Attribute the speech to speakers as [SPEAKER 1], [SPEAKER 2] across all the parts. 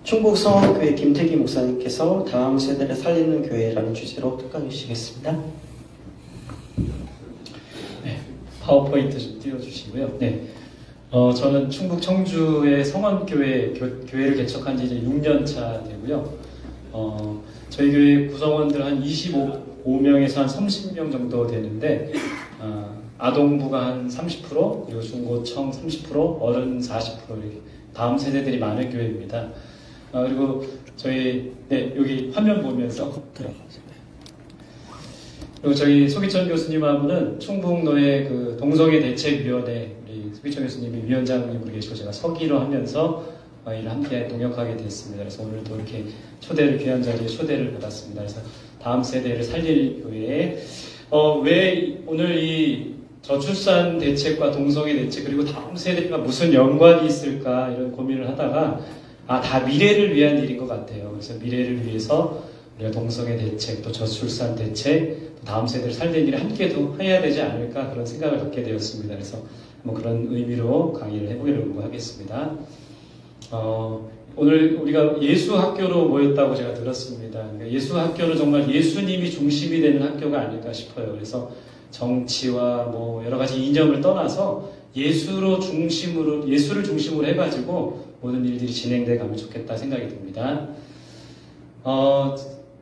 [SPEAKER 1] 충북성원교회 김태기 목사님께서 다음 세대를 살리는 교회라는 주제로 특강해 주시겠습니다.
[SPEAKER 2] 네, 파워포인트 좀 띄워주시고요. 네, 저는 충북 청주의 성원교회 교회를 개척한 지 이제 6년 차 되고요. 저희 교회 구성원들 한 25명에서 한 30명 정도 되는데, 아동부가 한 30%, 그리고 중고청 30%, 어른 40% 이렇게 다음 세대들이 많은 교회입니다. 그리고 저희 여기 화면 보면서 들어가세요. 그리고 저희 소기천 교수님하고는 충북노회 그 동성애 대책위원회 우리 소기천 교수님이 위원장님으로 계시고 제가 서기로 하면서 일을 함께 동역하게 됐습니다. 그래서 오늘도 이렇게 귀한 자리에 초대를 받았습니다. 그래서 다음 세대를 살릴 교회에 왜 오늘 이 저출산 대책과 동성애 대책 그리고 다음 세대가 무슨 연관이 있을까 이런 고민을 하다가 다 미래를 위한 일인 것 같아요. 그래서 미래를 위해서 우리가 동성애 대책, 또 저출산 대책, 또 다음 세대를 살리는 일을 함께도 해야 되지 않을까 그런 생각을 갖게 되었습니다. 그래서 그런 의미로 강의를 해보려고 하겠습니다. 오늘 우리가 예수학교로 모였다고 제가 들었습니다. 그러니까 예수학교는 정말 예수님이 중심이 되는 학교가 아닐까 싶어요. 그래서 정치와 여러 가지 이념을 떠나서 예수를 중심으로 해가지고 모든 일들이 진행돼 가면 좋겠다 생각이 듭니다.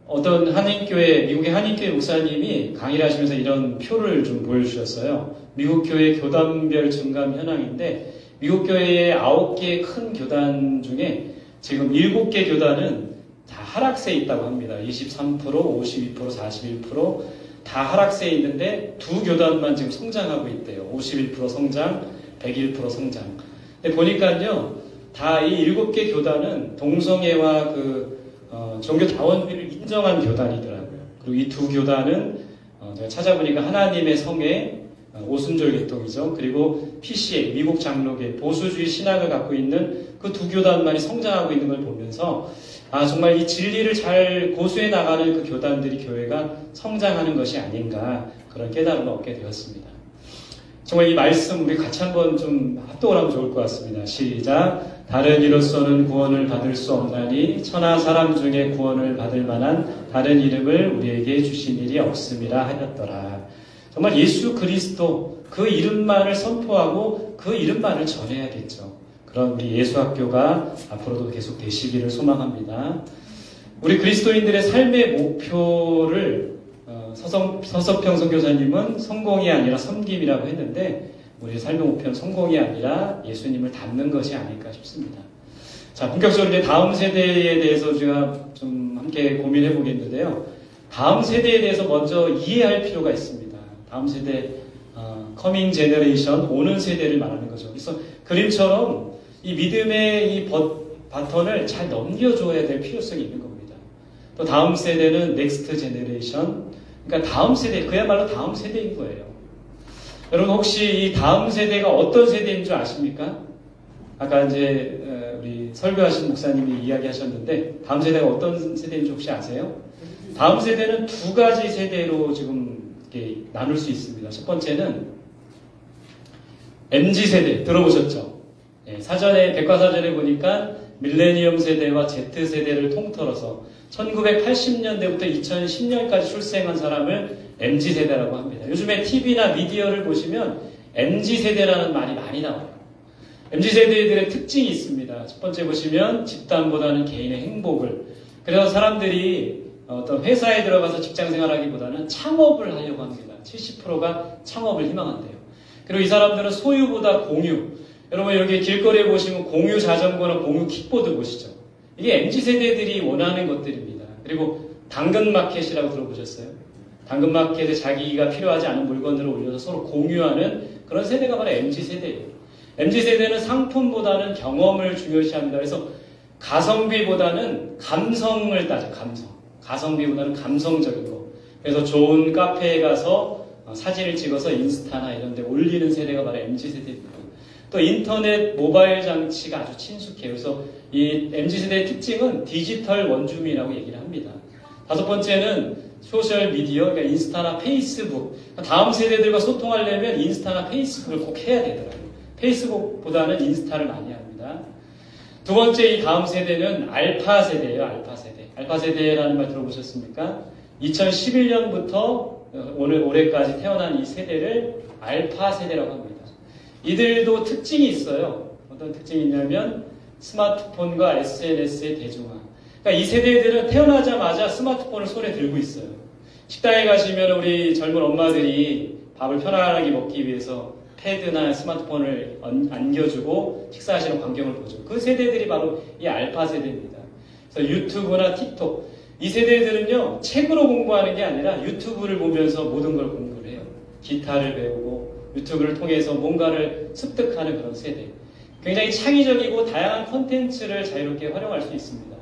[SPEAKER 2] 어떤 미국의 한인교회 목사님이 강의를 하시면서 이런 표를 좀 보여주셨어요. 미국 교회 교단별 증감 현황인데, 미국 교회의 9개의 큰 교단 중에 지금 7개 교단은 다 하락세에 있다고 합니다. 23%, 52%, 41% 다 하락세에 있는데 두 교단만 지금 성장하고 있대요. 51% 성장, 101% 성장. 근데 보니까요, 다 이 7개 교단은 동성애와 종교 다원주의를 인정한 교단이더라고요. 그리고 이 두 교단은 제가 찾아보니까 하나님의 성애, 오순절 계통이죠. 그리고 PCA, 미국 장로계, 보수주의 신학을 갖고 있는 그 두 교단만이 성장하고 있는 걸 보면서 정말 이 진리를 잘 고수해 나가는 그 교단들이 교회가 성장하는 것이 아닌가 그런 깨달음을 얻게 되었습니다. 정말 이 말씀 우리 같이 한번 좀 합독을 하면 좋을 것 같습니다. 시작. 다른 이로서는 구원을 받을 수 없나니 천하 사람 중에 구원을 받을 만한 다른 이름을 우리에게 주신 일이 없음이라 하였더라. 정말 예수 그리스도 그 이름만을 선포하고 그 이름만을 전해야겠죠. 그런 우리 예수학교가 앞으로도 계속 되시기를 소망합니다. 우리 그리스도인들의 삶의 목표를 서석평 선교사님은 성공이 아니라 섬김이라고 했는데, 우리의 삶의 목표는 성공이 아니라 예수님을 닮는 것이 아닐까 싶습니다. 자, 본격적으로 이제 다음 세대에 대해서 제가 좀 함께 고민해 보겠는데요. 다음 세대에 대해서 먼저 이해할 필요가 있습니다. 다음 세대, 커밍 제너레이션, 오는 세대를 말하는 거죠. 그래서 그림처럼 이 믿음의 이 바톤을 잘 넘겨줘야 될 필요성이 있는 겁니다. 또 다음 세대는 넥스트 제너레이션, 그러니까 다음 세대, 그야말로 다음 세대인 거예요. 여러분 혹시 이 다음 세대가 어떤 세대인 줄 아십니까? 아까 이제 우리 설교하신 목사님이 이야기하셨는데 다음 세대가 어떤 세대인 줄 혹시 아세요? 다음 세대는 두 가지 세대로 지금 이렇게 나눌 수 있습니다. 첫 번째는 MZ세대 들어보셨죠? 사전에 백과사전에 보니까 밀레니엄 세대와 Z세대를 통틀어서 1980년대부터 2010년까지 출생한 사람을 MZ세대라고 합니다. 요즘에 TV나 미디어를 보시면 MZ세대라는 말이 많이 나와요. MZ세대들의 특징이 있습니다. 첫 번째 보시면 집단보다는 개인의 행복을, 그래서 사람들이 어떤 회사에 들어가서 직장생활하기보다는 창업을 하려고 합니다. 70%가 창업을 희망한대요. 그리고 이 사람들은 소유보다 공유, 여러분 여기 길거리에 보시면 공유 자전거나 공유 킥보드 보시죠. 이게 MZ세대들이 원하는 것들입니다. 그리고 당근마켓이라고 들어보셨어요? 당근마켓에 자기가 필요하지 않은 물건들을 올려서 서로 공유하는 그런 세대가 바로 MZ세대예요. MZ세대는 상품보다는 경험을 중요시합니다. 그래서 가성비보다는 감성을 따져, 감성. 가성비보다는 감성적인 거. 그래서 좋은 카페에 가서 사진을 찍어서 인스타나 이런 데 올리는 세대가 바로 MZ세대입니다. 또 인터넷 모바일 장치가 아주 친숙해요. 그래서 이 MZ세대의 특징은 디지털 원주민이라고 얘기를 합니다. 다섯 번째는 소셜 미디어, 그러니까 인스타나 페이스북. 다음 세대들과 소통하려면 인스타나 페이스북을 꼭 해야 되더라고요. 페이스북보다는 인스타를 많이 합니다. 두 번째 이 다음 세대는 알파 세대예요. 알파 세대. 알파 세대라는 말 들어보셨습니까? 2011년부터 올해까지 태어난 이 세대를 알파 세대라고 합니다. 이들도 특징이 있어요. 어떤 특징이 있냐면 스마트폰과 SNS의 대중화. 그러니까 이 세대들은 태어나자마자 스마트폰을 손에 들고 있어요. 식당에 가시면 우리 젊은 엄마들이 밥을 편안하게 먹기 위해서 패드나 스마트폰을 안겨주고 식사하시는 광경을 보죠. 그 세대들이 바로 이 알파 세대입니다. 그래서 유튜브나 틱톡, 이 세대들은요, 책으로 공부하는 게 아니라 유튜브를 보면서 모든 걸 공부를 해요. 기타를 배우고 유튜브를 통해서 뭔가를 습득하는 그런 세대. 굉장히 창의적이고 다양한 콘텐츠를 자유롭게 활용할 수 있습니다.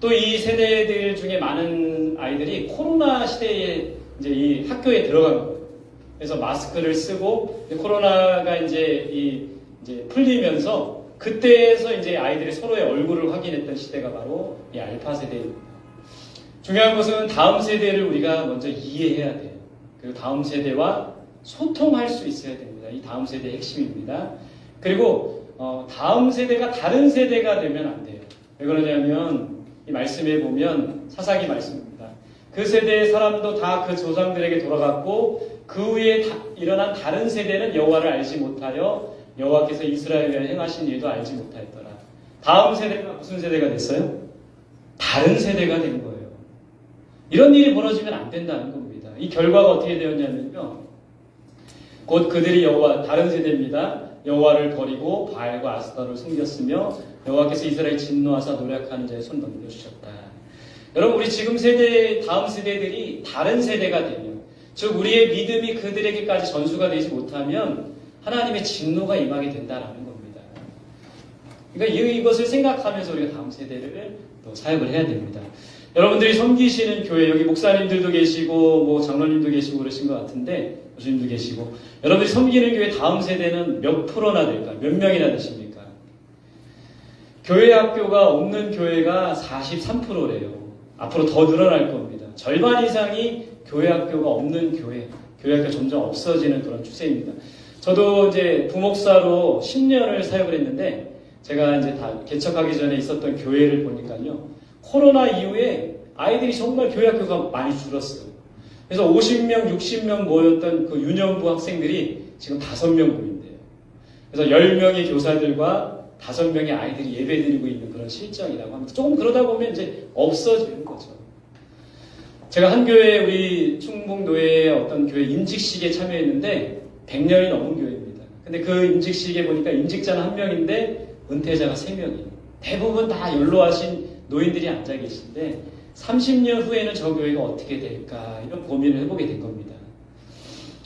[SPEAKER 2] 또 이 세대들 중에 많은 아이들이 코로나 시대에 이제 이 학교에 들어간 거예요. 그래서 마스크를 쓰고 코로나가 이제 풀리면서 그때에서 이제 아이들이 서로의 얼굴을 확인했던 시대가 바로 이 알파 세대입니다. 중요한 것은 다음 세대를 우리가 먼저 이해해야 돼요. 그리고 다음 세대와 소통할 수 있어야 됩니다. 이 다음 세대의 핵심입니다. 그리고 다음 세대가 다른 세대가 되면 안 돼요. 왜 그러냐면 이 말씀에 보면 사사기 말씀입니다. 그 세대의 사람도 다 그 조상들에게 돌아갔고 그 후에 일어난 다른 세대는 여호와를 알지 못하여 여호와께서 이스라엘에 행하신 일도 알지 못하였더라. 다음 세대가 무슨 세대가 됐어요? 다른 세대가 된 거예요. 이런 일이 벌어지면 안 된다는 겁니다. 이 결과가 어떻게 되었냐면요. 곧 그들이 다른 세대입니다. 여호와를 버리고 바알과 아스타를 숨겼으며 여호와께서 이스라엘 진노하사 노력하는 자의 손 넘겨주셨다. 여러분, 우리 지금 다음 세대들이 다른 세대가 되면, 즉 우리의 믿음이 그들에게까지 전수가 되지 못하면 하나님의 진노가 임하게 된다는 겁니다. 그러니까 이것을 생각하면서 우리가 다음 세대를 또 사역을 해야 됩니다. 여러분들이 섬기시는 교회, 여기 목사님들도 계시고 뭐 장로님도 계시고 그러신 것 같은데, 교수님도 계시고, 여러분들이 섬기는 교회 다음 세대는 몇 프로나 될까요? 몇 명이나 되십니까? 교회 학교가 없는 교회가 43%래요. 앞으로 더 늘어날 겁니다. 절반 이상이 교회 학교가 없는 교회 학교가 점점 없어지는 그런 추세입니다. 저도 이제 부목사로 10년을 사역을 했는데, 제가 이제 다 개척하기 전에 있었던 교회를 보니까요, 코로나 이후에 아이들이 정말 교회 학교가 많이 줄었어요. 그래서 50명, 60명 모였던 그 유년부 학생들이 지금 5명 모인대요. 그래서 10명의 교사들과 5명의 아이들이 예배드리고 있는 그런 실정이라고 합니다. 조금 그러다 보면 이제 없어지는 거죠. 제가 한 교회, 우리 충북노회의 어떤 교회 임직식에 참여했는데 100년이 넘은 교회입니다. 근데 그 임직식에 보니까 임직자는 1명인데 은퇴자가 3명이에요. 대부분 다 연로하신 노인들이 앉아 계신데 30년 후에는 저 교회가 어떻게 될까 이런 고민을 해보게 된 겁니다.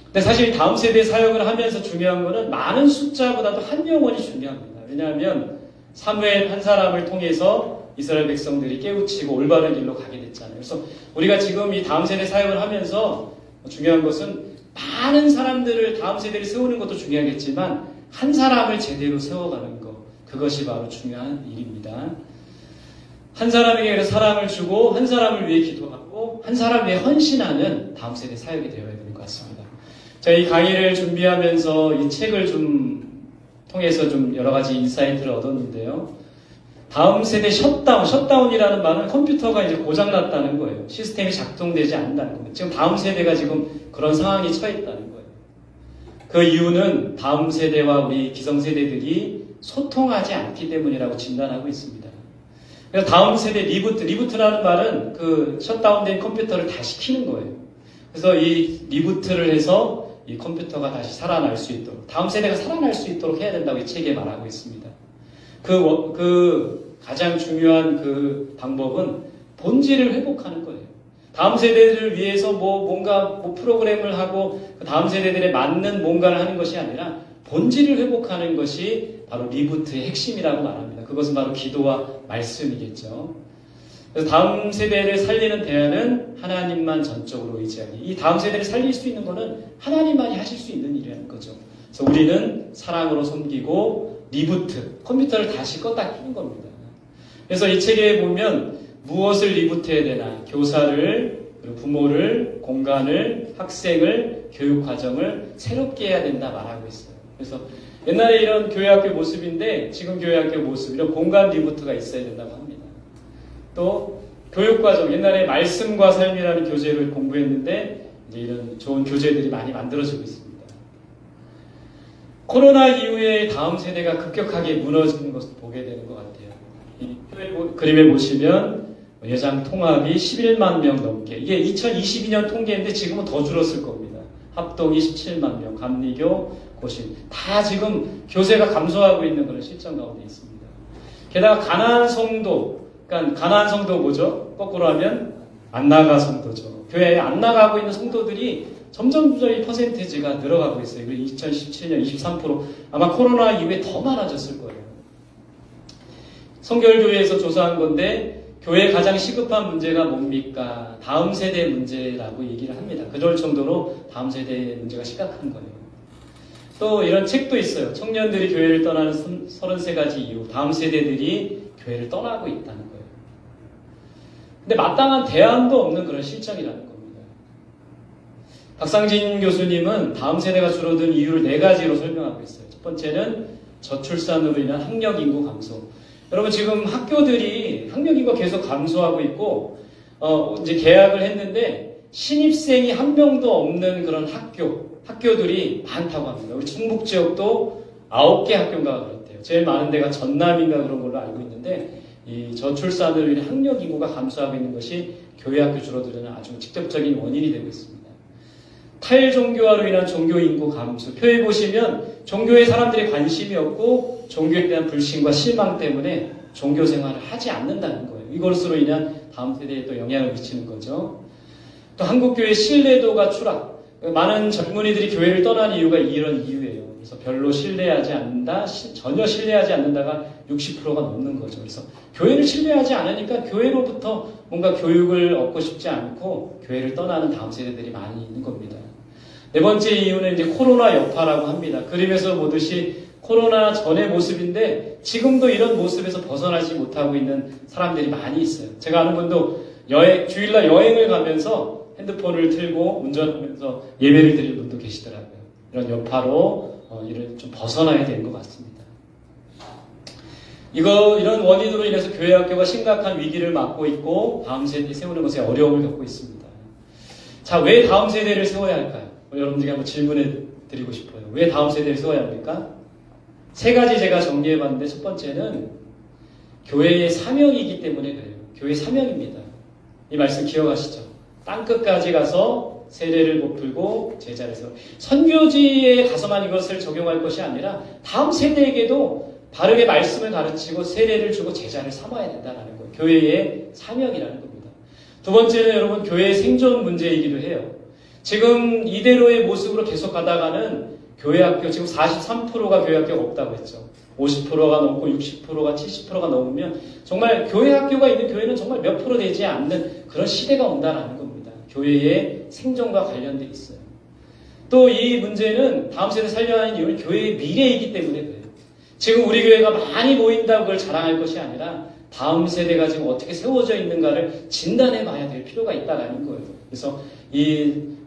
[SPEAKER 2] 근데 사실 다음 세대 사역을 하면서 중요한 거는 많은 숫자보다도 한 영혼이 중요합니다. 왜냐하면 사무엘 한 사람을 통해서 이스라엘 백성들이 깨우치고 올바른 길로 가게 됐잖아요. 그래서 우리가 지금 이 다음 세대 사역을 하면서 중요한 것은 많은 사람들을, 다음 세대를 세우는 것도 중요하겠지만 한 사람을 제대로 세워가는 것, 그것이 바로 중요한 일입니다. 한 사람에게 사랑을 주고 한 사람을 위해 기도하고 한 사람 위해 헌신하는 다음 세대 사역이 되어야 될 것 같습니다. 제가 이 강의를 준비하면서 이 책을 통해서 여러 가지 인사이트를 얻었는데요. 다음 세대 셧다운이라는 말은 컴퓨터가 이제 고장났다는 거예요. 시스템이 작동되지 않는다는 겁니다. 지금 다음 세대가 지금 그런 상황이 처해 있다는 거예요. 그 이유는 다음 세대와 우리 기성세대들이 소통하지 않기 때문이라고 진단하고 있습니다. 그래서 다음 세대 리부트라는 말은 그 셧다운된 컴퓨터를 다시 켜는 거예요. 그래서 이 리부트를 해서 이 컴퓨터가 다시 살아날 수 있도록, 다음 세대가 살아날 수 있도록 해야 된다고 이 책에 말하고 있습니다. 그 가장 중요한 그 방법은 본질을 회복하는 거예요. 다음 세대들을 위해서 뭔가 프로그램을 하고 그 다음 세대들에 맞는 뭔가를 하는 것이 아니라 본질을 회복하는 것이 바로 리부트의 핵심이라고 말합니다. 그것은 바로 기도와 말씀이겠죠. 그래서 다음 세대를 살리는 대안은 하나님만 전적으로 의지하기. 이 다음 세대를 살릴 수 있는 것은 하나님만이 하실 수 있는 일이라는 거죠. 그래서 우리는 사랑으로 섬기고 리부트, 컴퓨터를 다시 껐다 켜는 겁니다. 그래서 이 책에 보면 무엇을 리부트해야 되나, 교사를, 그리고 부모를, 공간을, 학생을, 교육 과정을 새롭게 해야 된다 말하고 있어요. 그래서 옛날에 이런 교회학교 모습인데 지금 교회학교 모습, 이런 공간 리부트가 있어야 된다고 합니다. 또 교육과정, 옛날에 말씀과 삶이라는 교재를 공부했는데 이제 이런 좋은 교재들이 많이 만들어지고 있습니다. 코로나 이후에 다음 세대가 급격하게 무너지는 것을 보게 되는 것 같아요. 이 그림에 보시면 예장 통합이 11만 명 넘게, 이게 2022년 통계인데 지금은 더 줄었을 겁니다. 합동이 17만 명, 감리교, 고신 다 지금 교세가 감소하고 있는 그런 실정 가운데 있습니다. 게다가 가난한 성도, 그러니까 가난한 성도 뭐죠? 거꾸로 하면 안 나가 성도죠. 교회에 안 나가고 있는 성도들이 점점 이 퍼센테이지가 늘어가고 있어요. 2017년 23%, 아마 코로나 이후에 더 많아졌을 거예요. 성결교회에서 조사한 건데 교회에 가장 시급한 문제가 뭡니까? 다음 세대 문제라고 얘기를 합니다. 그럴 정도로 다음 세대의 문제가 심각한 거예요. 또 이런 책도 있어요. 청년들이 교회를 떠나는 33가지 이유, 다음 세대들이 교회를 떠나고 있다는 거예요. 근데 마땅한 대안도 없는 그런 실정이라는 겁니다. 박상진 교수님은 다음 세대가 줄어든 이유를 4가지로 설명하고 있어요. 첫 번째는 저출산으로 인한 학력 인구 감소. 여러분 지금 학교들이 학력 인구가 계속 감소하고 있고 이제 개학을 했는데 신입생이 한 명도 없는 그런 학교들이 많다고 합니다. 우리 충북 지역도 9개 학교인가 그렇대요. 제일 많은 데가 전남인가 그런 걸로 알고 있는데 이 저출산으로 인해 학력 인구가 감소하고 있는 것이 교회 학교 줄어드는 아주 직접적인 원인이 되고 있습니다. 탈종교화로 인한 종교 인구 감소. 표에 보시면 종교에 사람들이 관심이 없고 종교에 대한 불신과 실망 때문에 종교 생활을 하지 않는다는 거예요. 이것으로 인한 다음 세대에 또 영향을 미치는 거죠. 또 한국교회 신뢰도가 추락. 많은 젊은이들이 교회를 떠난 이유가 이런 이유예요. 그래서 별로 신뢰하지 않는다, 전혀 신뢰하지 않는다가 60%가 넘는 거죠. 그래서 교회를 신뢰하지 않으니까 교회로부터 뭔가 교육을 얻고 싶지 않고 교회를 떠나는 다음 세대들이 많이 있는 겁니다. 4번째 이유는 이제 코로나 여파라고 합니다. 그림에서 보듯이 코로나 전의 모습인데 지금도 이런 모습에서 벗어나지 못하고 있는 사람들이 많이 있어요. 제가 아는 분도 주일날 여행을 가면서 핸드폰을 틀고 운전하면서 예배를 드리는 분도 계시더라고요. 이런 여파로 이를 좀 벗어나야 되는 것 같습니다. 이런 원인으로 인해서 교회 학교가 심각한 위기를 맞고 있고 다음 세대 세우는 것에 어려움을 겪고 있습니다. 자, 왜 다음 세대를 세워야 할까요? 여러분들에게 한번 질문해 드리고 싶어요. 왜 다음 세대를 세워야 합니까? 3가지 제가 정리해봤는데 첫 번째는 교회의 사명이기 때문에 그래요. 교회 사명입니다. 이 말씀 기억하시죠? 땅끝까지 가서 세례를 베풀고 제자를 세워. 선교지에 가서만 이것을 적용할 것이 아니라 다음 세대에게도 바르게 말씀을 가르치고 세례를 주고 제자를 삼아야 된다는 거예요. 교회의 사명이라는 겁니다. 2번째는 여러분 교회의 생존 문제이기도 해요. 지금 이대로의 모습으로 계속 가다가는 교회 학교, 지금 43%가 교회 학교가 없다고 했죠. 50%가 넘고 60%가 70%가 넘으면 정말 교회 학교가 있는 교회는 정말 몇 프로 되지 않는 그런 시대가 온다는 겁니다. 교회의 생존과 관련돼 있어요. 또 이 문제는 다음 세대 살려야 하는 이유는 교회의 미래이기 때문에 그래요. 지금 우리 교회가 많이 모인다고 그걸 자랑할 것이 아니라 다음 세대가 지금 어떻게 세워져 있는가를 진단해 봐야 될 필요가 있다는 거예요. 그래서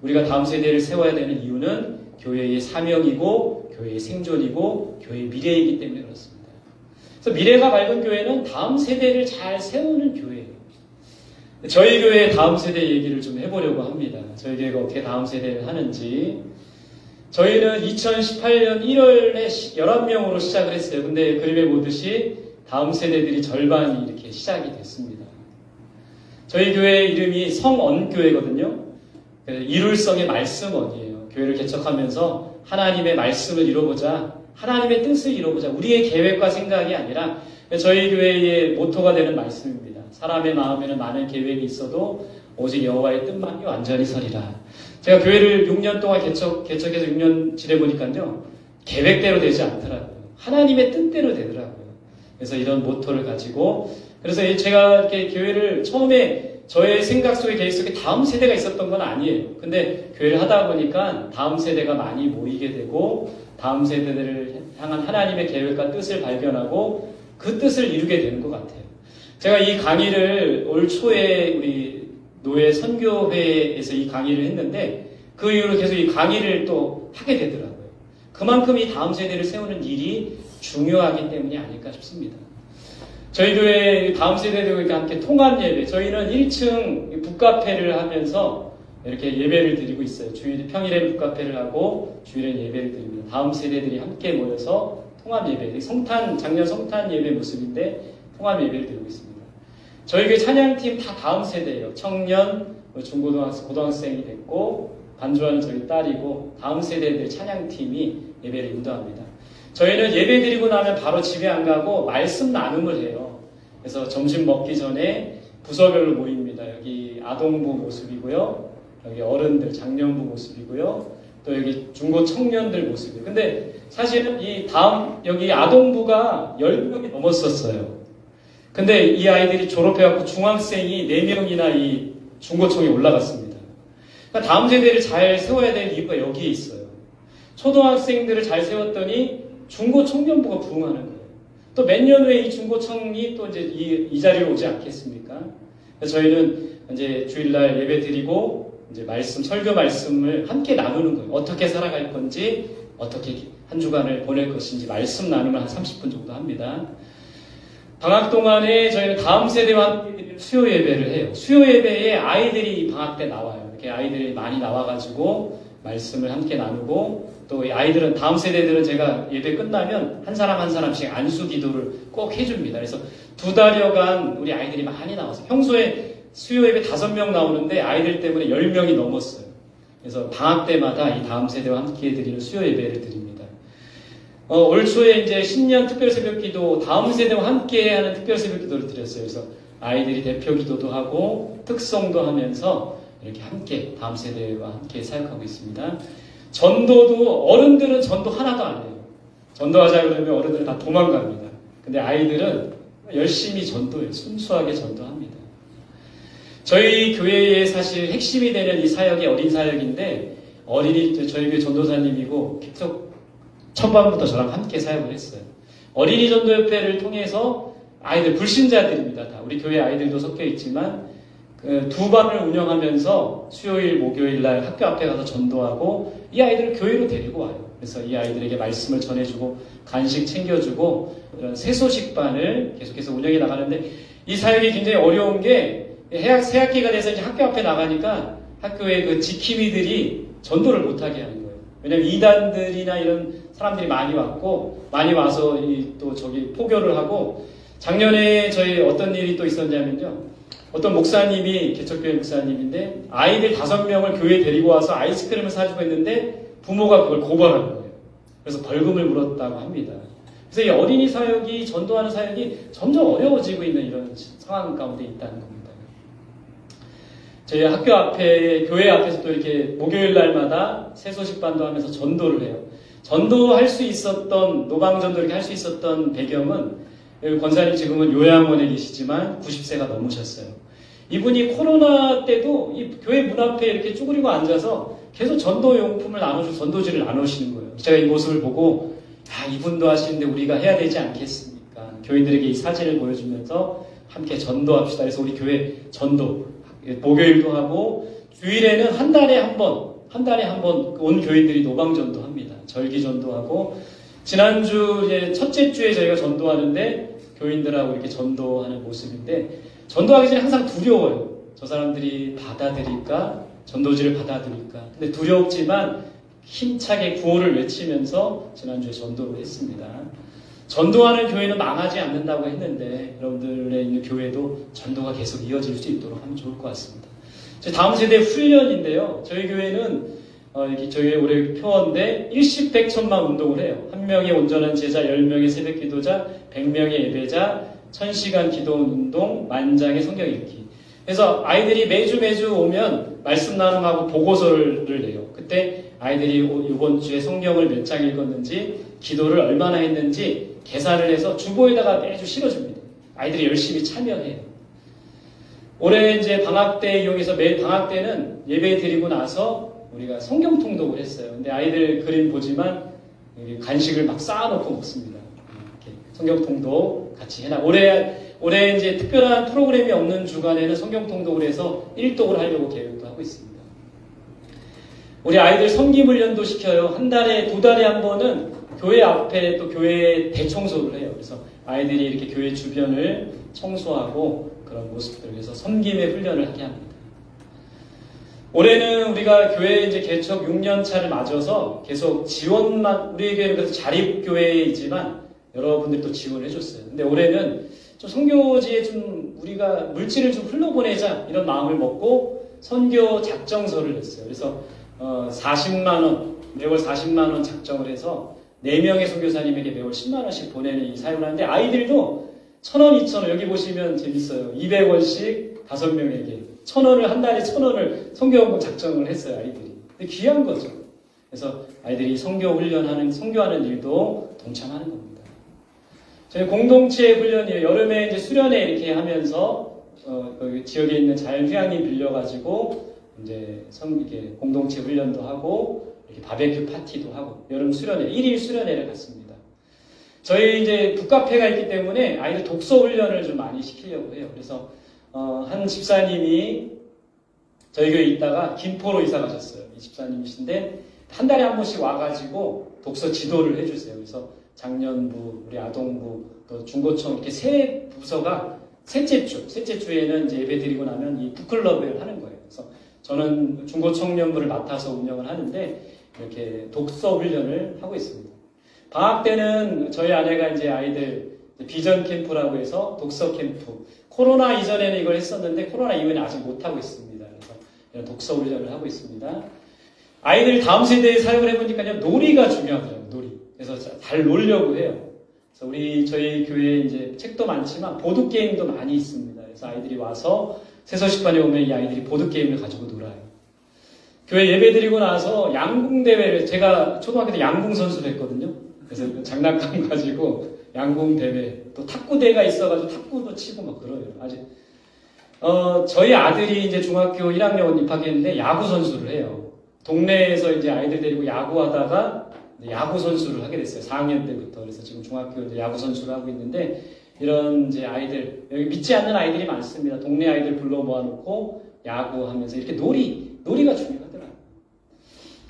[SPEAKER 2] 우리가 다음 세대를 세워야 되는 이유는 교회의 사명이고 교회의 생존이고 교회의 미래이기 때문에 그렇습니다. 그래서 미래가 밝은 교회는 다음 세대를 잘 세우는 교회예요. 저희 교회의 다음 세대 얘기를 좀 해보려고 합니다. 저희 교회가 어떻게 다음 세대를 하는지. 저희는 2018년 1월에 11명으로 시작을 했어요. 근데 그림에 보듯이 다음 세대들이 절반이 이렇게 시작이 됐습니다. 저희 교회 이름이 성언교회거든요. 이룰성의 말씀원이에요. 교회를 개척하면서 하나님의 말씀을 이뤄보자, 하나님의 뜻을 이뤄보자. 우리의 계획과 생각이 아니라 저희 교회의 모토가 되는 말씀입니다. 사람의 마음에는 많은 계획이 있어도 오직 여호와의 뜻만이 완전히 서리라. 제가 교회를 6년 동안 개척해서 6년 지내보니까요, 계획대로 되지 않더라고요. 하나님의 뜻대로 되더라고요. 그래서 이런 모토를 가지고, 그래서 제가 이렇게 교회를 처음에 저의 생각 속에 계획 다음 세대가 있었던 건 아니에요. 근데 교회를 하다 보니까 다음 세대가 많이 모이게 되고 다음 세대들을 향한 하나님의 계획과 뜻을 발견하고 그 뜻을 이루게 되는 것 같아요. 제가 이 강의를 올 초에 우리 노예 선교회에서 이 강의를 했는데 그 이후로 계속 이 강의를 또 하게 되더라고요. 그만큼 이 다음 세대를 세우는 일이 중요하기 때문이 아닐까 싶습니다. 저희 교회 다음 세대들과 함께 통합 예배, 저희는 1층 북카페를 하면서 이렇게 예배를 드리고 있어요. 평일에는 북카페를 하고 주일에는 예배를 드립니다. 다음 세대들이 함께 모여서 통합 예배, 작년 성탄 예배 모습인데 통합 예배를 드리고 있습니다. 저희 교회 찬양팀 다 다음 세대예요. 청년, 중고등학생, 고등학생이 됐고 반주하는 저희 딸이고 다음 세대들 찬양팀이 예배를 인도합니다. 저희는 예배 드리고 나면 바로 집에 안 가고 말씀 나눔을 해요. 그래서 점심 먹기 전에 부서별로 모입니다. 여기 아동부 모습이고요. 여기 어른들, 장년부 모습이고요. 또 여기 중고 청년들 모습이에요. 근데 사실은 여기 아동부가 10명이 넘었었어요. 근데 이 아이들이 졸업해갖고 중학생이 4명이나 이 중고청에 올라갔습니다. 그러니까 다음 세대를 잘 세워야 될 이유가 여기에 있어요. 초등학생들을 잘 세웠더니 중고청년부가 부흥하는 거예요. 또 몇 년 후에 이 중고청이 또 이제 이 자리로 오지 않겠습니까? 그래서 저희는 이제 주일날 예배 드리고 이제 설교 말씀을 함께 나누는 거예요. 어떻게 살아갈 건지, 어떻게 한 주간을 보낼 것인지 말씀 나눔을 한 30분 정도 합니다. 방학 동안에 저희는 다음 세대와 함께 수요 예배를 해요. 수요 예배에 아이들이 방학 때 나와요. 이렇게 아이들이 많이 나와가지고 말씀을 함께 나누고 또 이 아이들은 다음 세대들은 제가 예배 끝나면 한 사람 한 사람씩 안수 기도를 꼭 해줍니다. 그래서 2달여간 우리 아이들이 많이 나와서 평소에 수요 예배 5명 나오는데 아이들 때문에 10명이 넘었어요. 그래서 방학 때마다 이 다음 세대와 함께 드리는 수요 예배를 드립니다. 올 초에 이제 신년 특별 새벽 기도 다음 세대와 함께 하는 특별 새벽 기도를 드렸어요. 그래서 아이들이 대표 기도도 하고 특성도 하면서 이렇게 함께 다음 세대와 함께 사역하고 있습니다. 전도도 어른들은 전도 하나도 안 해요. 전도하자 그러면 어른들은 다 도망갑니다. 근데 아이들은 열심히 전도해요. 순수하게 전도합니다. 저희 교회의 사실 핵심이 되는 이 사역이 어린 사역인데 저희 교회 전도사님이고 계속 초반부터 저랑 함께 사역을 했어요. 어린이 전도협회를 통해서 아이들 불신자들입니다. 다 우리 교회 아이들도 섞여 있지만 두 반을 운영하면서 수요일, 목요일 날 학교 앞에 가서 전도하고 이 아이들을 교회로 데리고 와요. 그래서 이 아이들에게 말씀을 전해주고 간식 챙겨주고 이런 새소식반을 계속해서 운영해 나가는데 이 사역이 굉장히 어려운 게 새학기가 돼서 이제 학교 앞에 나가니까 학교의 그 지킴이들이 전도를 못하게 하는 거예요. 왜냐면 이단들이나 이런 사람들이 많이 왔고 많이 와서 또 저기 포교를 하고 작년에 저희 어떤 일이 또 있었냐면요. 어떤 목사님이 개척교회 목사님인데 아이들 5명을 교회에 데리고 와서 아이스크림을 사주고 했는데 부모가 그걸 고발하는 거예요. 그래서 벌금을 물었다고 합니다. 그래서 이 어린이 사역이 전도하는 사역이 점점 어려워지고 있는 이런 상황 가운데 있다는 겁니다. 저희 학교 앞에 교회 앞에서 또 이렇게 목요일 날마다 새소식반도 하면서 전도를 해요. 전도할 수 있었던 노방전도 이렇게 할 수 있었던 배경은 권사님 지금은 요양원에 계시지만 90세가 넘으셨어요. 이분이 코로나 때도 이 교회 문 앞에 이렇게 쭈그리고 앉아서 계속 전도용품을 나눠주고 전도지를 나누시는 거예요. 제가 이 모습을 보고 이분도 하시는데 우리가 해야 되지 않겠습니까? 교인들에게 이 사진을 보여주면서 함께 전도합시다. 그래서 우리 교회 전도 목요일도 하고 주일에는 한 달에 한 번 온 교인들이 노방전도 합니다. 절기전도 하고 지난주 첫째 주에 저희가 전도하는데 교인들하고 이렇게 전도하는 모습인데 전도하기 전에 항상 두려워요. 저 사람들이 받아들일까? 전도지를 받아들일까? 근데 두렵지만 힘차게 구호를 외치면서 지난주에 전도를 했습니다. 전도하는 교회는 망하지 않는다고 했는데 여러분들의 있는 교회도 전도가 계속 이어질 수 있도록 하면 좋을 것 같습니다. 다음 세대 훈련인데요. 저희 교회는 저희 올해 표어인데 일십 백천만 운동을 해요. 한 명의 온전한 제자, 10명의 새벽 기도자, 100명의 예배자, 1000시간 기도 운동, 만장의 성경 읽기. 그래서 아이들이 매주 오면 말씀 나눔하고 보고서를 내요. 그때 아이들이 이번 주에 성경을 몇 장 읽었는지, 기도를 얼마나 했는지 계산을 해서 주보에다가 매주 실어줍니다. 아이들이 열심히 참여해요. 올해 이제 방학 때 이용해서 매일 방학 때는 예배 드리고 나서 우리가 성경 통독을 했어요. 근데 아이들 그림 보지만 간식을 막 쌓아놓고 먹습니다. 이렇게 성경 통독 같이 해놔. 올해 이제 특별한 프로그램이 없는 주간에는 성경 통독을 해서 일독을 하려고 계획도 하고 있습니다. 우리 아이들 섬김 훈련도 시켜요. 한 달에, 두 달에 한 번은 교회 앞에 또 교회 대청소를 해요. 그래서 아이들이 이렇게 교회 주변을 청소하고 그런 모습들, 그래서 섬김의 훈련을 하게 합니다. 올해는 우리가 교회 이제 개척 6년 차를 맞아서 계속 지원만, 우리 교회는 그래서 자립교회이지만 여러분들도 지원을 해줬어요. 근데 올해는 좀 선교지에 좀 우리가 물질을 좀 흘러보내자 이런 마음을 먹고 선교 작정서를 냈어요. 그래서 40만원, 매월 40만원 작정을 해서 4명의 선교사님에게 매월 10만원씩 보내는 이 사역을 하는데 아이들도 1,000원, 2,000원, 여기 보시면 재밌어요. 200원씩 5명에게 1,000원을, 한 달에 1,000원을 선교원금 작정을 했어요, 아이들이. 근데 귀한 거죠. 그래서 아이들이 선교 훈련하는, 선교하는 일도 동참하는 겁니다. 저희 공동체 훈련이에요. 여름에 이제 수련회 이렇게 하면서, 그 지역에 있는 자연휴양림 빌려가지고, 이제 이렇게 공동체 훈련도 하고, 이렇게 바베큐 파티도 하고, 여름 수련회, 1일 수련회를 갔습니다. 저희 이제 북카페가 있기 때문에 아이들 독서 훈련을 좀 많이 시키려고 해요. 그래서, 한 집사님이 저희 교회에 있다가 김포로 이사 가셨어요. 이 집사님이신데, 한 달에 한 번씩 와가지고 독서 지도를 해주세요. 그래서 작년부, 우리 아동부, 또 중고청 이렇게 세 부서가 셋째 주에는 이제 예배 드리고 나면 이 북클럽을 하는 거예요. 그래서 저는 중고청년부를 맡아서 운영을 하는데 이렇게 독서 훈련을 하고 있습니다. 방학 때는 저희 아내가 이제 아이들 비전 캠프라고 해서 독서 캠프. 코로나 이전에는 이걸 했었는데 코로나 이후에는 아직 못하고 있습니다. 그래서 이런 독서 훈련을 하고 있습니다. 아이들 다음 세대에 사역을 해보니까요, 놀이가 중요하더라고요, 놀이. 그래서 잘 놀려고 해요. 그래서 저희 교회에 이제 책도 많지만 보드게임도 많이 있습니다. 그래서 아이들이 와서 새서식반에 오면 이 아이들이 보드게임을 가지고 놀아요. 교회 예배 드리고 나서 양궁대회를, 제가 초등학교 때 양궁 선수를 했거든요. 그래서 장난감 가지고 양궁대회, 또 탁구대회가 있어가지고 탁구도 치고 막 그러요. 아직, 저희 아들이 이제 중학교 1학년 입학했는데 야구 선수를 해요. 동네에서 이제 아이들 데리고 야구하다가 야구 선수를 하게 됐어요. 4학년 때부터. 그래서 지금 중학교 이제 야구 선수를 하고 있는데, 이런 이제 아이들, 여기 믿지 않는 아이들이 많습니다. 동네 아이들 불러 모아놓고 야구하면서 이렇게 놀이가 중요하더라고요.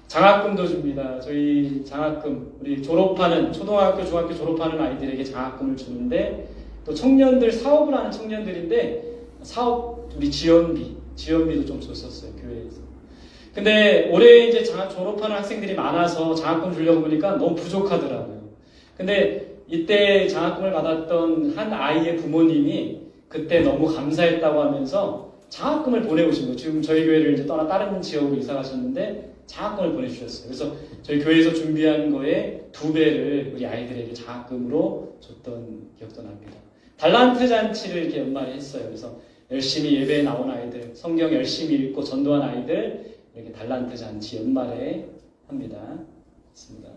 [SPEAKER 2] 장학금도 줍니다. 저희 장학금, 우리 졸업하는, 초등학교, 중학교 졸업하는 아이들에게 장학금을 주는데, 또 청년들, 사업을 하는 청년들인데, 사업, 우리 지원비도 좀 줬었어요, 교회에서. 근데 올해 이제 졸업하는 학생들이 많아서 장학금 주려고 보니까 너무 부족하더라고요. 근데 이때 장학금을 받았던 한 아이의 부모님이 그때 너무 감사했다고 하면서 장학금을 보내오신 거예요. 지금 저희 교회를 이제 떠나 다른 지역으로 이사 가셨는데 장학금을 보내주셨어요. 그래서 저희 교회에서 준비한 거에 2배를 우리 아이들에게 장학금으로 줬던 기억도 납니다. 달란트 잔치를 이렇게 연말에 했어요. 그래서 열심히 예배에 나온 아이들, 성경 열심히 읽고 전도한 아이들, 이렇게 달란트 잔치 연말에 합니다. 있습니다.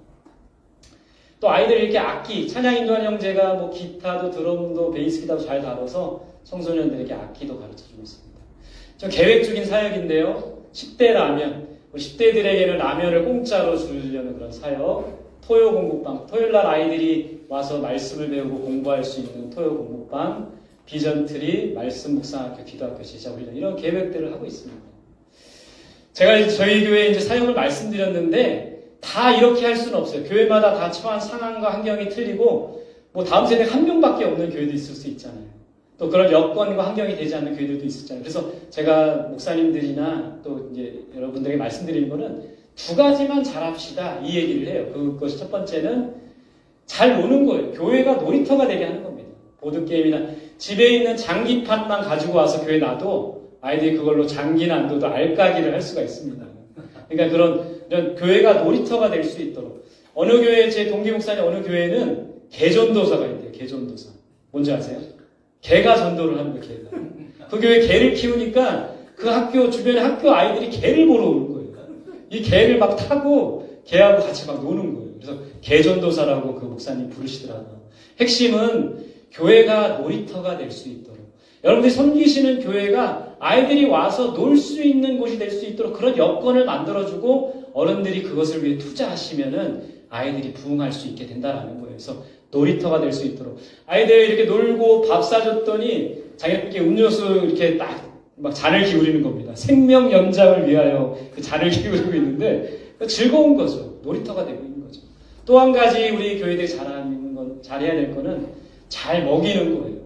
[SPEAKER 2] 또 아이들 이렇게 악기, 찬양 인도하는 형제가 뭐 기타도 드럼도 베이스 기타도 잘 다뤄서 청소년들에게 악기도 가르쳐주고 있습니다. 좀 계획적인 사역인데요. 10대 라면, 10대들에게는 라면을 공짜로 주려는 그런 사역, 토요 공부방, 토요일날 아이들이 와서 말씀을 배우고 공부할 수 있는 토요 공부방, 비전트리, 말씀 묵상학교, 기도학교 제자 훈련, 이런 계획들을 하고 있습니다. 제가 저희 교회에 이제 사역을 말씀드렸는데 다 이렇게 할 수는 없어요. 교회마다 다 처한 상황과 환경이 틀리고 뭐 다음 세대에 한 명밖에 없는 교회도 있을 수 있잖아요. 또 그런 여건과 환경이 되지 않는 교회들도 있었잖아요. 그래서 제가 목사님들이나 또 이제 여러분들에게 말씀드리는 거는 2가지만 잘합시다 이 얘기를 해요. 그것이 첫 번째는 잘 노는 거예요. 교회가 놀이터가 되게 하는 겁니다. 보드게임이나 집에 있는 장기판만 가지고 와서 교회 놔도 아이들이 그걸로 장기나 안 둬도 알까기를 할 수가 있습니다. 그러니까 이런 교회가 놀이터가 될 수 있도록. 어느 교회, 제 동기 목사님 어느 교회는 개전도사가 있대요. 개전도사. 뭔지 아세요? 개가 전도를 하는 거예요. 개가. 그 교회 개를 키우니까 그 학교, 주변에 학교 아이들이 개를 보러 오는 거예요. 이 개를 막 타고 개하고 같이 막 노는 거예요. 그래서 개전도사라고 그 목사님 부르시더라고요. 핵심은 교회가 놀이터가 될 수 있도록. 여러분들이 섬기시는 교회가 아이들이 와서 놀 수 있는 곳이 될 수 있도록 그런 여건을 만들어주고 어른들이 그것을 위해 투자하시면은 아이들이 부응할 수 있게 된다라는 거예요. 그래서 놀이터가 될 수 있도록. 아이들 이렇게 놀고 밥 사줬더니 자기들끼리 음료수 이렇게 딱 막 잔을 기울이는 겁니다. 생명 연장을 위하여 그 잔을 기울이고 있는데 즐거운 거죠. 놀이터가 되고 있는 거죠. 또 한 가지 우리 교회들이 잘해야 될 거는 잘 먹이는 거예요.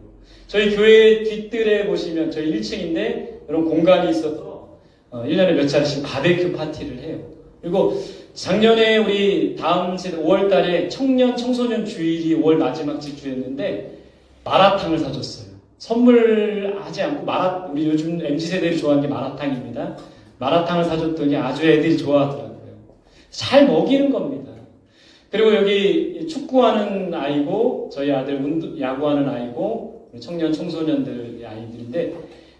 [SPEAKER 2] 저희 교회 뒷뜰에 보시면 저희 1층인데 이런 공간이 있어서 1년에 몇 차례씩 바베큐 파티를 해요. 그리고 작년에 우리 다음 세대 5월 달에 청년 청소년 주일이 5월 마지막 주였는데 마라탕을 사줬어요. 선물하지 않고 우리 요즘 MZ세대들이 좋아하는 게 마라탕입니다. 마라탕을 사줬더니 아주 애들이 좋아하더라고요. 잘 먹이는 겁니다. 그리고 여기 축구하는 아이고 저희 아들 야구하는 아이고 청년 청소년들 아이들인데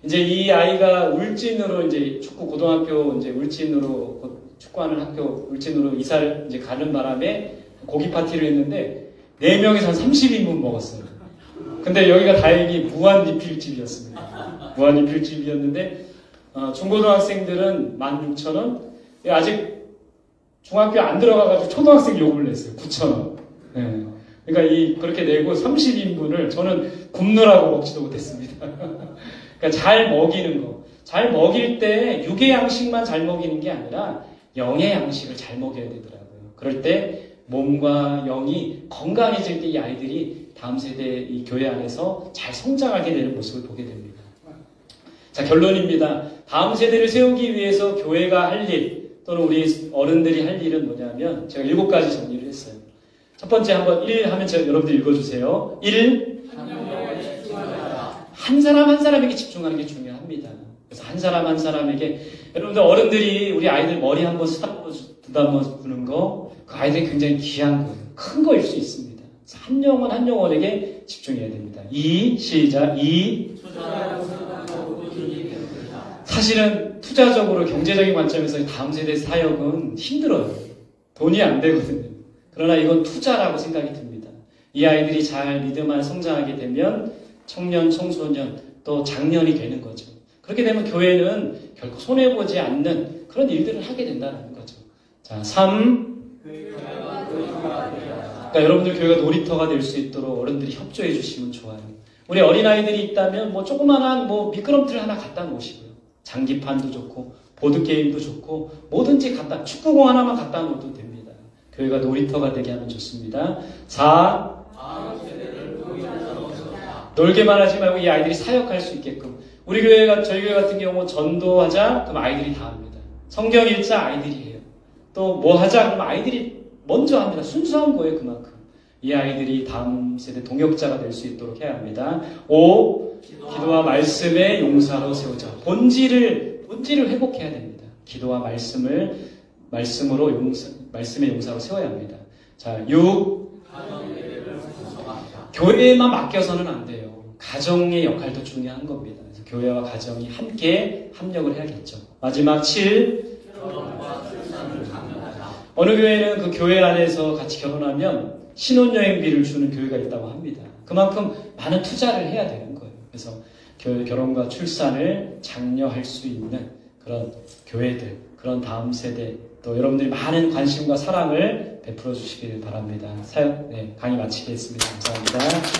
[SPEAKER 2] 이제 이 아이가 울진으로 이제 축구 고등학교 이제 울진으로 축구하는 학교 울진으로 이사를 이제 가는 바람에 고기 파티를 했는데 4명이서 한 30인분 먹었어요. 근데 여기가 다행히 무한리필집이었습니다. 무한리필집이었는데 중고등학생들은 16,000원. 아직 중학교 안 들어가가지고 초등학생 요금을 냈어요. 9,000원. 네. 그러니까 그렇게 내고 30인분을 저는 굶느라고 먹지도 못했습니다. 그러니까 잘 먹이는 거. 잘 먹일 때 육의 양식만 잘 먹이는 게 아니라 영의 양식을 잘 먹여야 되더라고요. 그럴 때 몸과 영이 건강해질 때 이 아이들이 다음 세대 이 교회 안에서 잘 성장하게 되는 모습을 보게 됩니다. 자, 결론입니다. 다음 세대를 세우기 위해서 교회가 할 일, 또는 우리 어른들이 할 일은 뭐냐면 제가 7가지 정리를 했어요. 첫 번째 한번 1 하면 여러분들 읽어주세요. 1. 한 사람 한 사람에게 집중하는 게 중요합니다. 그래서 한 사람 한 사람에게 여러분들 어른들이 우리 아이들 머리 한번 쓰다듬어 주는 거 그 아이들이 굉장히 귀한 거예요. 큰 거일 수 있습니다. 그래서 한 영혼 한 영혼에게 집중해야 됩니다. 2. 시작. 2. 사실은 투자적으로 경제적인 관점에서 다음 세대 사역은 힘들어요. 돈이 안 되거든요. 그러나 이건 투자라고 생각이 듭니다. 이 아이들이 잘 믿음 안에 성장하게 되면 청년, 청소년, 또 장년이 되는 거죠. 그렇게 되면 교회는 결코 손해보지 않는 그런 일들을 하게 된다는 거죠. 자, 3. 그러니까 여러분들 교회가 놀이터가 될 수 있도록 어른들이 협조해 주시면 좋아요. 우리 어린아이들이 있다면 조그만한 미끄럼틀 하나 갖다 놓으시고요. 장기판도 좋고 보드게임도 좋고 뭐든지 축구공 하나만 갖다 놓어도 됩니다. 교회가 놀이터가 되게 하면 좋습니다. 4. 놀게만 하지 말고 이 아이들이 사역할 수 있게끔. 저희 교회 같은 경우 전도하자 그럼 아이들이 다 합니다. 성경 읽자 아이들이 해요. 또 뭐 하자 그럼 아이들이 먼저 합니다. 순수한 거예요. 그만큼. 이 아이들이 다음 세대 동역자가 될 수 있도록 해야 합니다. 5. 기도와 말씀의 용사로 세우자. 본질을 회복해야 됩니다. 기도와 말씀의 용사로 세워야 합니다. 자, 6. 교회에만 맡겨서는 안 돼요. 가정의 역할도 중요한 겁니다. 그래서 교회와 가정이 함께 협력을 해야겠죠. 마지막 7. 어느 교회는 그 교회 안에서 같이 결혼하면 신혼여행비를 주는 교회가 있다고 합니다. 그만큼 많은 투자를 해야 되는 거예요. 그래서 결혼과 출산을 장려할 수 있는 그런 교회들, 그런 다음 세대, 또 여러분들이 많은 관심과 사랑을 베풀어 주시길 바랍니다. 강의 마치겠습니다. 감사합니다.